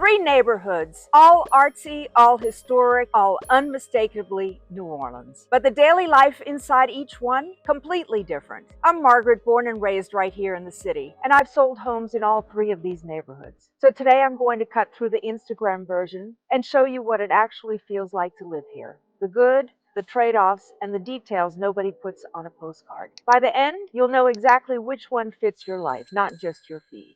Three neighborhoods, all artsy, all historic, all unmistakably New Orleans. But the daily life inside each one, completely different. I'm Margaret, born and raised right here in the city, and I've sold homes in all three of these neighborhoods. So today I'm going to cut through the Instagram version and show you what it actually feels like to live here. The good, the trade-offs, and the details nobody puts on a postcard. By the end, you'll know exactly which one fits your life, not just your feed.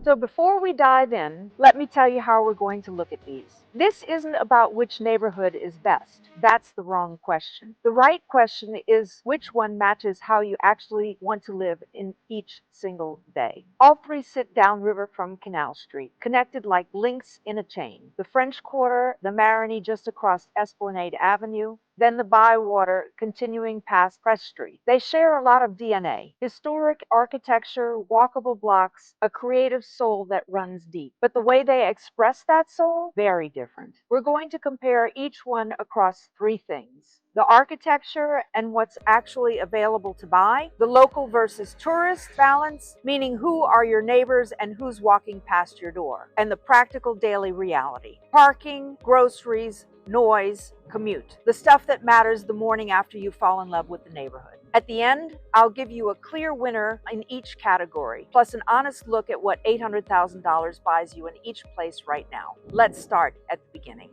So before we dive in, let me tell you how we're going to look at these. This isn't about which neighborhood is best. That's the wrong question. The right question is which one matches how you actually want to live in each single day. All three sit downriver from Canal Street, connected like links in a chain. The French Quarter, the Marigny just across Esplanade Avenue, then the Bywater continuing past Press Street. They share a lot of DNA. Historic architecture, walkable blocks, a creative soul that runs deep. But the way they express that soul, very different. We're going to compare each one across three things: the architecture and what's actually available to buy, the local versus tourist balance, meaning who are your neighbors and who's walking past your door, and the practical daily reality: parking, groceries, noise, commute, the stuff that matters the morning after you fall in love with the neighborhood. At the end, I'll give you a clear winner in each category, plus an honest look at what $800,000 buys you in each place right now. Let's start at the beginning.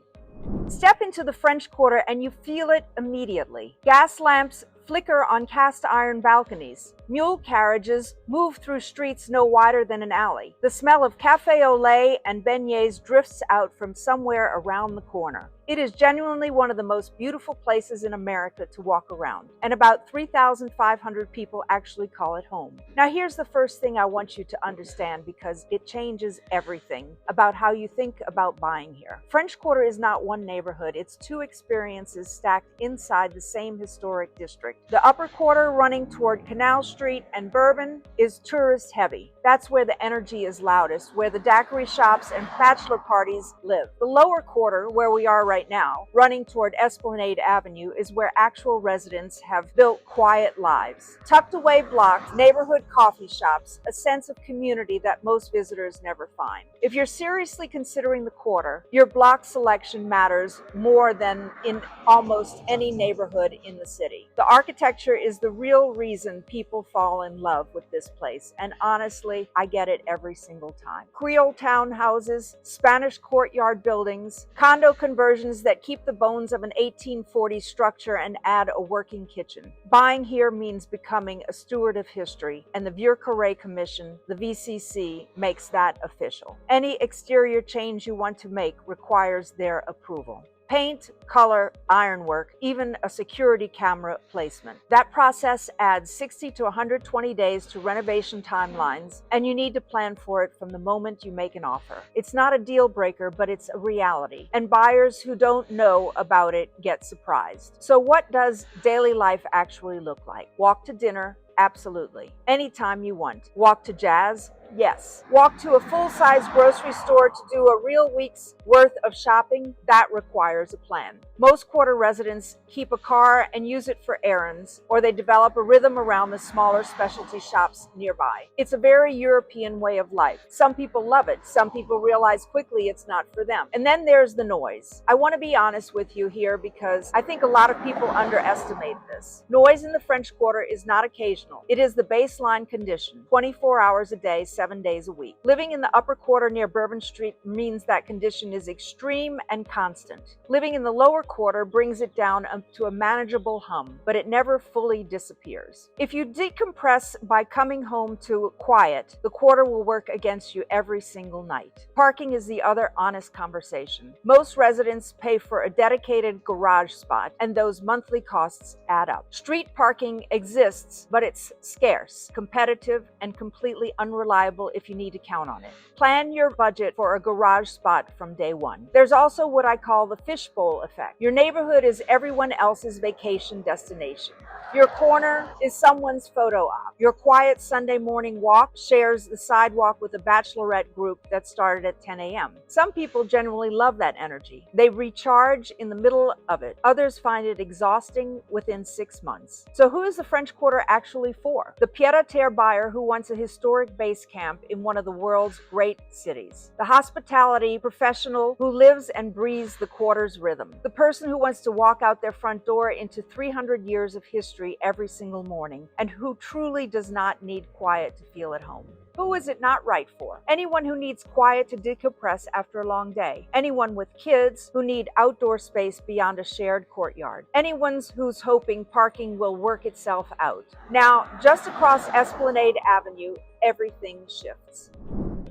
Step into the French Quarter and you feel it immediately. Gas lamps flicker on cast iron balconies. Mule carriages move through streets no wider than an alley. The smell of cafe au lait and beignets drifts out from somewhere around the corner. It is genuinely one of the most beautiful places in America to walk around, and about 3,500 people actually call it home. Now here's the first thing I want you to understand, because it changes everything about how you think about buying here. French Quarter is not one neighborhood, it's two experiences stacked inside the same historic district. The upper quarter, running toward Canal Street and Bourbon, is tourist heavy. That's where the energy is loudest, where the daiquiri shops and bachelor parties live. The lower quarter, where we are right now, running toward Esplanade Avenue, is where actual residents have built quiet lives. Tucked away blocks, neighborhood coffee shops, a sense of community that most visitors never find. If you're seriously considering the quarter, your block selection matters more than in almost any neighborhood in the city. The architecture is the real reason people fall in love with this place, and honestly, I get it every single time. Creole townhouses, Spanish courtyard buildings, condo conversions that keep the bones of an 1840s structure and add a working kitchen. Buying here means becoming a steward of history, and the Vieux Carré Commission, the VCC, makes that official. Any exterior change you want to make requires their approval. Paint, color, ironwork, even a security camera placement. That process adds 60 to 120 days to renovation timelines, and you need to plan for it from the moment you make an offer. It's not a deal breaker, but it's a reality, and buyers who don't know about it get surprised. So what does daily life actually look like? Walk to dinner? Absolutely. Anytime you want. Walk to jazz? Yes. Walk to a full-size grocery store to do a real week's worth of shopping? That requires a plan. Most quarter residents keep a car and use it for errands, or they develop a rhythm around the smaller specialty shops nearby. It's a very European way of life. Some people love it. Some people realize quickly it's not for them. And then there's the noise. I want to be honest with you here, because I think a lot of people underestimate this. Noise in the French Quarter is not occasional. It is the baseline condition, 24 hours a day, 7 days a week. Living in the upper quarter near Bourbon Street means that condition is extreme and constant. Living in the lower quarter brings it down to a manageable hum, but it never fully disappears. If you decompress by coming home to quiet, the quarter will work against you every single night. Parking is the other honest conversation. Most residents pay for a dedicated garage spot, and those monthly costs add up. Street parking exists, but it's scarce, competitive, and completely unreliable reliable if you need to count on it. Plan your budget for a garage spot from day one. There's also what I call the fishbowl effect. Your neighborhood is everyone else's vacation destination. Your corner is someone's photo op. Your quiet Sunday morning walk shares the sidewalk with a bachelorette group that started at 10 a.m. Some people genuinely love that energy. They recharge in the middle of it. Others find it exhausting within 6 months. So who is the French Quarter actually for? The pied-à-terre buyer who wants a historic base camp in one of the world's great cities. The hospitality professional who lives and breathes the Quarter's rhythm. The person who wants to walk out their front door into 300 years of history every single morning, and who truly does not need quiet to feel at home. Who is it not right for? Anyone who needs quiet to decompress after a long day. Anyone with kids who need outdoor space beyond a shared courtyard. Anyone who's hoping parking will work itself out. Now, just across Esplanade Avenue, everything shifts.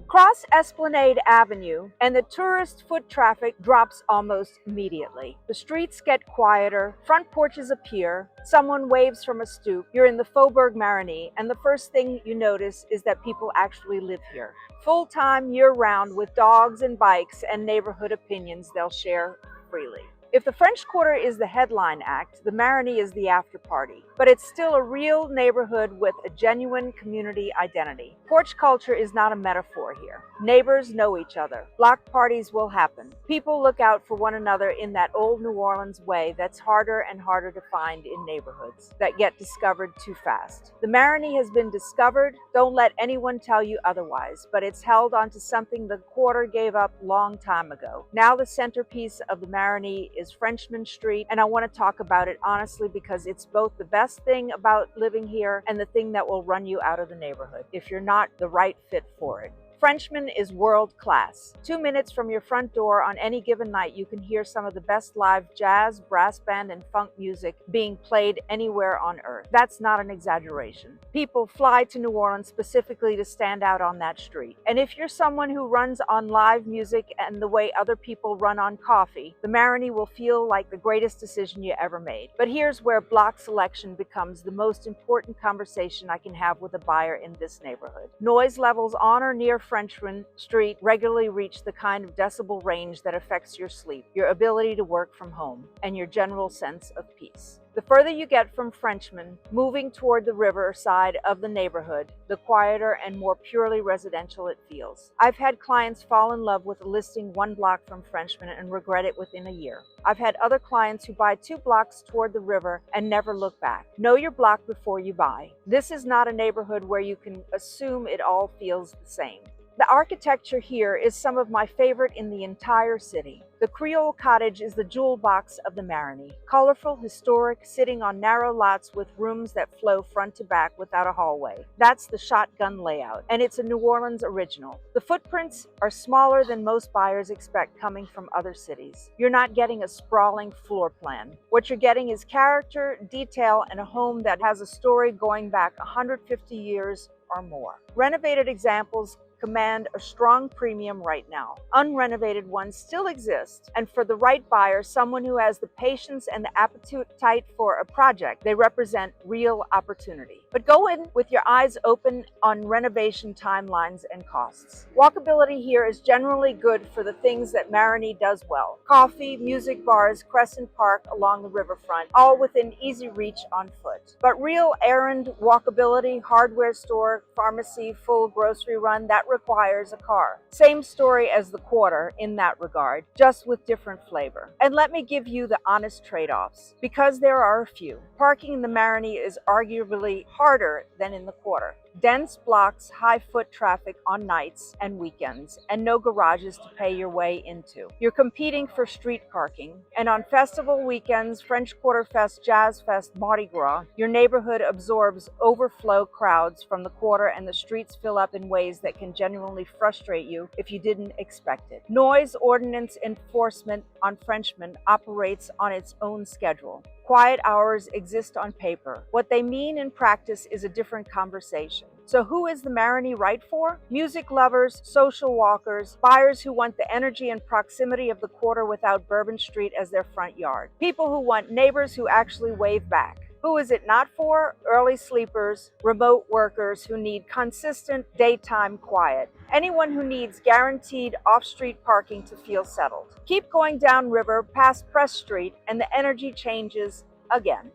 Cross Esplanade Avenue and the tourist foot traffic drops almost immediately. The streets get quieter, front porches appear, someone waves from a stoop, you're in the Faubourg Marigny, and the first thing you notice is that people actually live here. Full-time, year-round, with dogs and bikes and neighborhood opinions they'll share freely. If the French Quarter is the headline act, the Marigny is the after party. But it's still a real neighborhood with a genuine community identity. Porch culture is not a metaphor here. Neighbors know each other. Block parties will happen. People look out for one another in that old New Orleans way that's harder and harder to find in neighborhoods that get discovered too fast. The Marigny has been discovered. Don't let anyone tell you otherwise, but it's held onto something the Quarter gave up long time ago. Now the centerpiece of the Marigny is Frenchmen Street, and I want to talk about it honestly because it's both the best thing about living here and the thing that will run you out of the neighborhood if you're not the right fit for it. Frenchman is world class. 2 minutes from your front door on any given night, you can hear some of the best live jazz, brass band, and funk music being played anywhere on earth. That's not an exaggeration. People fly to New Orleans specifically to stand out on that street. And if you're someone who runs on live music and the way other people run on coffee, the Marigny will feel like the greatest decision you ever made. But here's where block selection becomes the most important conversation I can have with a buyer in this neighborhood. Noise levels on or near Frenchman Street regularly reach the kind of decibel range that affects your sleep, your ability to work from home, and your general sense of peace. The further you get from Frenchman, moving toward the river side of the neighborhood, the quieter and more purely residential it feels. I've had clients fall in love with a listing 1 block from Frenchman and regret it within a year. I've had other clients who buy 2 blocks toward the river and never look back. Know your block before you buy. This is not a neighborhood where you can assume it all feels the same. The architecture here is some of my favorite in the entire city. The Creole cottage is the jewel box of the Marigny. Colorful, historic, sitting on narrow lots with rooms that flow front to back without a hallway. That's the shotgun layout, and it's a New Orleans original. The footprints are smaller than most buyers expect coming from other cities. You're not getting a sprawling floor plan. What you're getting is character, detail, and a home that has a story going back 150 years or more. Renovated examples command a strong premium right now. Unrenovated ones still exist, and for the right buyer, someone who has the patience and the appetite for a project, they represent real opportunity. But go in with your eyes open on renovation timelines and costs. Walkability here is generally good for the things that Marigny does well. Coffee, music bars, Crescent Park along the riverfront, all within easy reach on foot. But real errand walkability, hardware store, pharmacy, full grocery run, that requires a car. Same story as the Quarter in that regard, just with different flavor. And let me give you the honest trade-offs, because there are a few. Parking in the Marigny is arguably harder than in the Quarter. Dense blocks, high foot traffic on nights and weekends, and no garages to pay your way into. You're competing for street parking, and on festival weekends, French Quarter Fest, Jazz Fest, Mardi Gras, your neighborhood absorbs overflow crowds from the Quarter, and the streets fill up in ways that can genuinely frustrate you if you didn't expect it. Noise ordinance enforcement on Frenchman operates on its own schedule. Quiet hours exist on paper. What they mean in practice is a different conversation. So who is the Marigny right for? Music lovers, social walkers, buyers who want the energy and proximity of the Quarter without Bourbon Street as their front yard. People who want neighbors who actually wave back. Who is it not for? Early sleepers, remote workers who need consistent daytime quiet, anyone who needs guaranteed off-street parking to feel settled. Keep going downriver past Press Street and the energy changes again.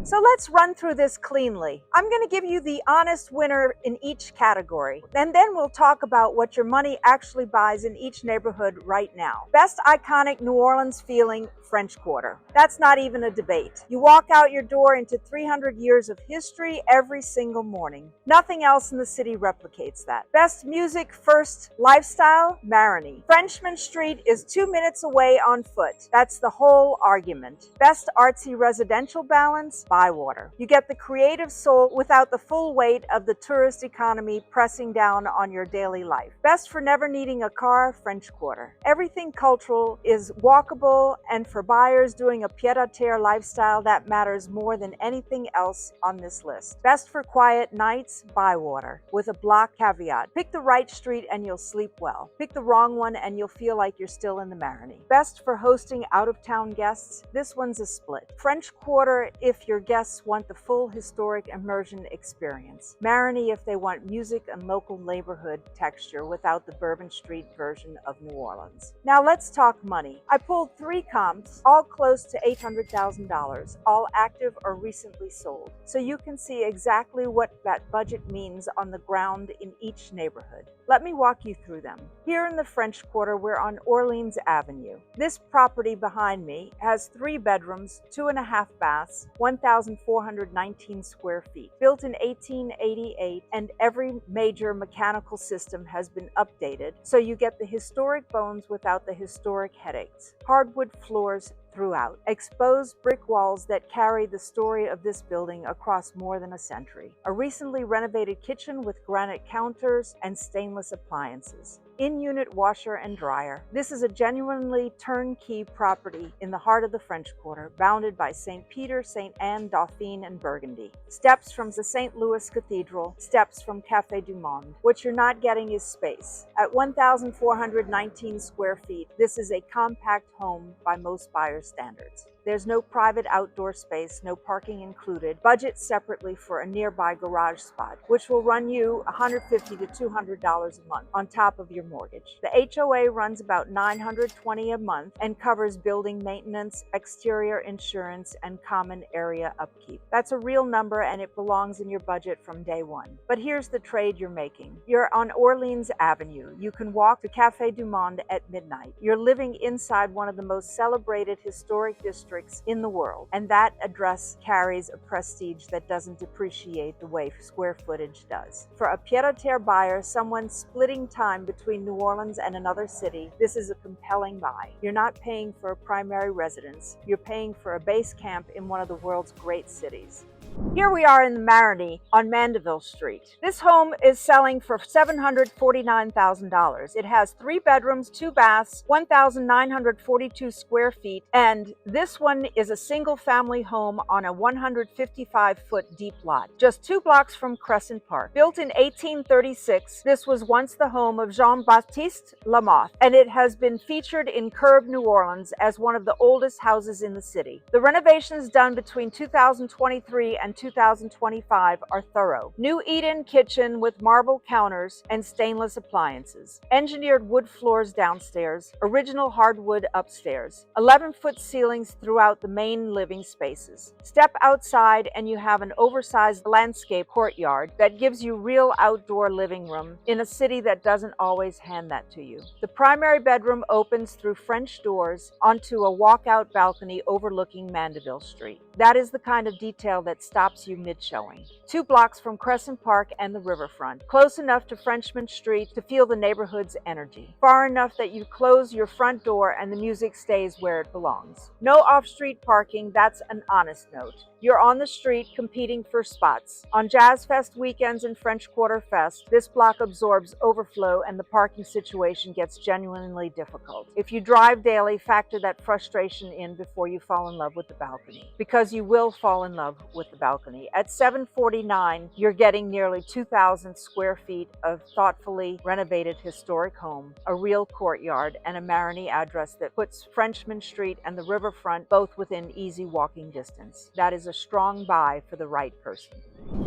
So let's run through this cleanly. I'm going to give you the honest winner in each category, and then we'll talk about what your money actually buys in each neighborhood right now. Best iconic New Orleans feeling, French Quarter. That's not even a debate. You walk out your door into 300 years of history every single morning. Nothing else in the city replicates that. Best music first lifestyle, Marigny. Frenchman Street is 2 minutes away on foot. That's the whole argument. Best artsy residential balance, Bywater. You get the creative soul without the full weight of the tourist economy pressing down on your daily life. Best for never needing a car, French Quarter. Everything cultural is walkable, and for buyers doing a pied-à-terre lifestyle, that matters more than anything else on this list. Best for quiet nights, Bywater, with a block caveat. Pick the right street and you'll sleep well. Pick the wrong one and you'll feel like you're still in the Marigny. Best for hosting out-of-town guests, this one's a split. French Quarter if your guests want the full historic immersion experience. Marigny if they want music and local neighborhood texture without the Bourbon Street version of New Orleans. Now let's talk money. I pulled 3 comps, all close to $800,000, all active or recently sold. So you can see exactly what that budget means on the ground in each neighborhood. Let me walk you through them. Here in the French Quarter, we're on Orleans Avenue. This property behind me has 3 bedrooms, 2.5 baths, 1,419 square feet. Built in 1888, and every major mechanical system has been updated, so you get the historic bones without the historic headaches. Hardwood floors throughout. Exposed brick walls that carry the story of this building across more than a century. A recently renovated kitchen with granite counters and stainless appliances. In-unit washer and dryer. This is a genuinely turnkey property in the heart of the French Quarter, bounded by St. Peter, St. Anne, Dauphine, and Burgundy. Steps from the St. Louis Cathedral, steps from Café du Monde. What you're not getting is space. At 1,419 square feet, this is a compact home by most buyers' standards. There's no private outdoor space, no parking included. Budget separately for a nearby garage spot, which will run you $150 to $200 a month on top of your mortgage. The HOA runs about $920 a month and covers building maintenance, exterior insurance, and common area upkeep. That's a real number and it belongs in your budget from day one. But here's the trade you're making. You're on Orleans Avenue. You can walk to Café du Monde at midnight. You're living inside one of the most celebrated historic districts in the world, and that address carries a prestige that doesn't depreciate the way square footage does. For a pied-à-terre buyer, someone splitting time between New Orleans and another city, this is a compelling buy. You're not paying for a primary residence, you're paying for a base camp in one of the world's great cities. Here we are in the Marigny on Mandeville Street. This home is selling for $749,000. It has 3 bedrooms, 2 baths, 1,942 square feet, and this one is a single-family home on a 155-foot deep lot, just 2 blocks from Crescent Park. Built in 1836, this was once the home of Jean-Baptiste Lamotte, and it has been featured in Curb New Orleans as one of the oldest houses in the city. The renovations done between 2023 and 2025 are thorough. New eat-in kitchen with marble counters and stainless appliances. Engineered wood floors downstairs, original hardwood upstairs. 11-foot ceilings throughout the main living spaces. Step outside and you have an oversized landscape courtyard that gives you real outdoor living room in a city that doesn't always hand that to you. The primary bedroom opens through French doors onto a walkout balcony overlooking Mandeville Street. That is the kind of detail that stops you mid-showing. 2 blocks from Crescent Park and the riverfront, close enough to Frenchman Street to feel the neighborhood's energy, far enough that you close your front door and the music stays where it belongs. No off-street parking, that's an honest note. You're on the street competing for spots. On Jazz Fest weekends and French Quarter Fest, this block absorbs overflow and the parking situation gets genuinely difficult. If you drive daily, factor that frustration in before you fall in love with the balcony, because you will fall in love with the balcony. balcony. At $749, you're getting nearly 2,000 square feet of thoughtfully renovated historic home, a real courtyard, and a Marigny address that puts Frenchman Street and the riverfront both within easy walking distance. That is a strong buy for the right person.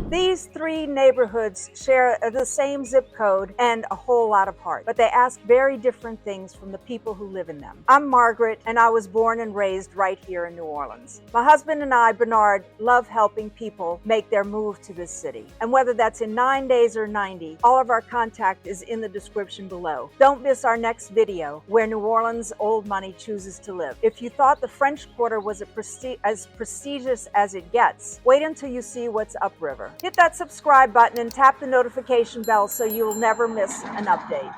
These three neighborhoods share the same zip code and a whole lot of heart, but they ask very different things from the people who live in them. I'm Margaret, and I was born and raised right here in New Orleans. My husband and I, Bernard, love helping people make their move to this city. And whether that's in 9 days or 90, all of our contact is in the description below. Don't miss our next video, where New Orleans old money chooses to live. If you thought the French Quarter was as prestigious as it gets, wait until you see what's upriver. Hit that subscribe button and tap the notification bell so you'll never miss an update.